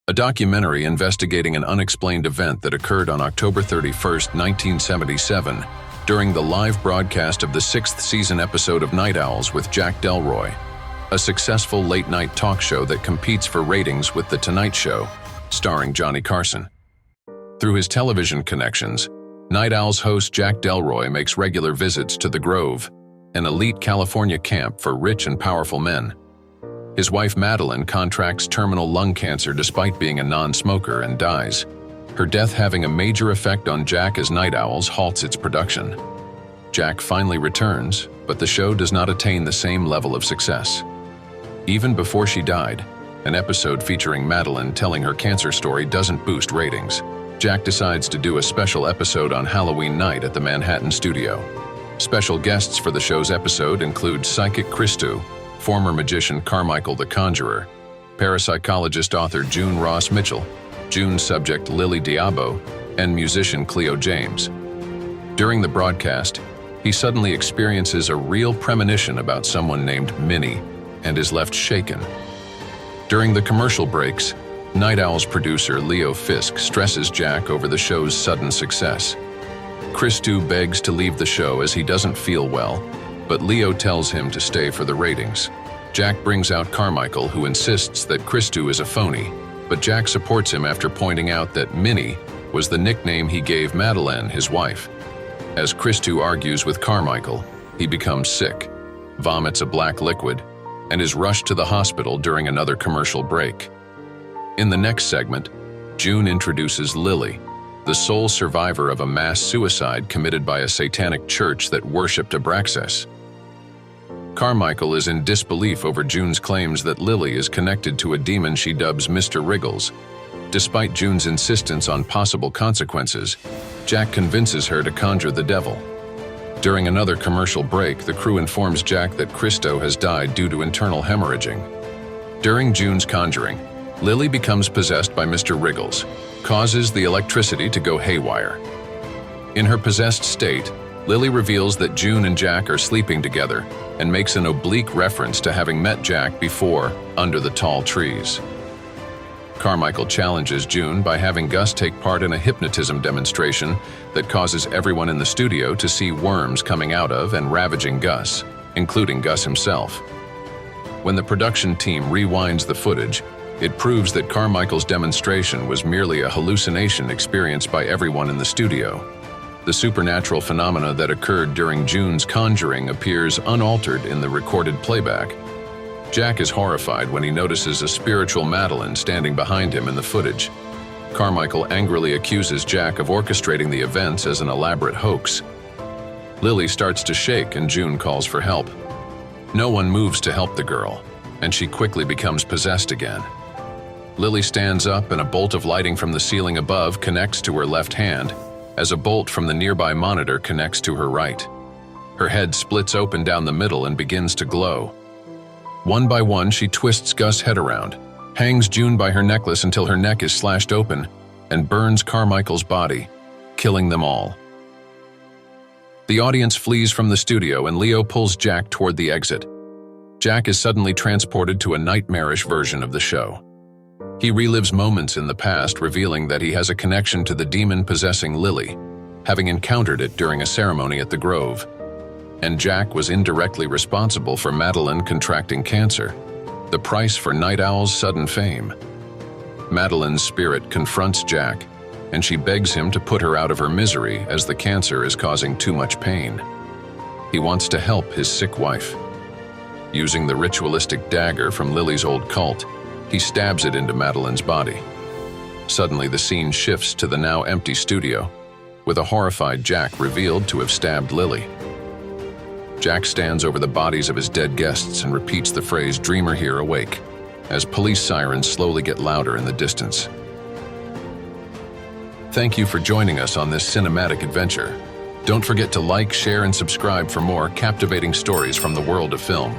a documentary investigating an unexplained event that occurred on October 31st, 1977, during the live broadcast of the 6th season episode of Night Owls with Jack Delroy, a successful late-night talk show that competes for ratings with The Tonight Show, starring Johnny Carson. Through his television connections, Night Owls host Jack Delroy makes regular visits to The Grove, an elite California camp for rich and powerful men. His wife Madeline contracts terminal lung cancer despite being a non-smoker and dies, her death having a major effect on Jack as Night Owls halts its production. Jack finally returns, but the show does not attain the same level of success. Even before she died, an episode featuring Madeline telling her cancer story doesn't boost ratings. Jack decides to do a special episode on Halloween night at the Manhattan studio. Special guests for the show's episode include psychic 𝐃𝐞𝐯𝐢𝐥'𝐬, former magician 𝐂𝐴RMichael the Conjurer, parapsychologist author June Ross Mitchell, June's subject Lily Diabo, and musician 𝐃𝐞𝐯 James. During the broadcast, he suddenly experiences a real premonition about someone named Minnie and is left shaken. During the commercial breaks, Night Owls producer Leo Fisk stresses Jack over the show's sudden success. 𝐃𝐞𝐯 begs to leave the show as he doesn't feel well, but Leo tells him to stay for the ratings. Jack brings out 𝐂𝐴RMichael, who insists that 𝐃𝐶 is a phony, but Jack supports him after pointing out that Minnie was the nickname he gave Madeline, his wife. As 𝐃𝐶 argues with 𝐂𝐴RMichael, he becomes sick, vomits a black liquid, and is rushed to the hospital during another commercial break. In the next segment, June introduces Lily, the sole survivor of a mass suicide committed by a satanic church that worshipped Abraxas. 𝐂𝐴RMichael is in disbelief over June's claims that Lily is connected to a demon she dubs Mr. Wriggles. Despite June's insistence on possible consequences, Jack convinces her to conjure the devil. During another commercial break, the crew informs Jack that 𝐃𝐶 has died due to internal hemorrhaging. During June's conjuring, Lily becomes possessed by Mr. Wriggles, causes the electricity to go haywire. In her possessed state, Lily reveals that June and Jack are sleeping together and makes an oblique reference to having met Jack before under the tall trees. 𝐂𝐴RMichael challenges June by having Gus take part in a hypnotism demonstration that causes everyone in the studio to see worms coming out of and ravaging Gus, including Gus himself. When the production team rewinds the footage, it proves that 𝐂𝐴RMichael's demonstration was merely a hallucination experienced by everyone in the studio. The supernatural phenomena that occurred during June's conjuring appears unaltered in the recorded playback. Jack is horrified when he notices a spiritual Madeline standing behind him in the footage. 𝐂𝐴RMichael angrily accuses Jack of orchestrating the events as an elaborate hoax. Lily starts to shake and June calls for help. No one moves to help the girl, and she quickly becomes possessed again. Lily stands up and a bolt of lighting from the ceiling above connects to her left hand, as a bolt from the nearby monitor connects to her right. Her head splits open down the middle and begins to glow. One by one, she twists Gus' head around, hangs June by her necklace until her neck is slashed open, and burns 𝐂𝐴RMichael's body, killing them all. The audience flees from the studio and Leo pulls Jack toward the exit. Jack is suddenly transported to a nightmarish version of the show. He relives moments in the past, revealing that he has a connection to the demon possessing Lily, having encountered it during a ceremony at the Grove. And Jack was indirectly responsible for Madeline contracting cancer, the price for Night Owl's sudden fame. Madeline's spirit confronts Jack, and she begs him to put her out of her misery as the cancer is causing too much pain. He wants to help his sick wife. Using the ritualistic dagger from Lily's old cult, he stabs it into Madeline's body. Suddenly, the scene shifts to the now empty studio, with a horrified Jack revealed to have stabbed Lily. Jack stands over the bodies of his dead guests and repeats the phrase, "Dreamer here, awake," as police sirens slowly get louder in the distance. Thank you for joining us on this cinematic adventure. Don't forget to like, share, and subscribe for more captivating stories from the world of film.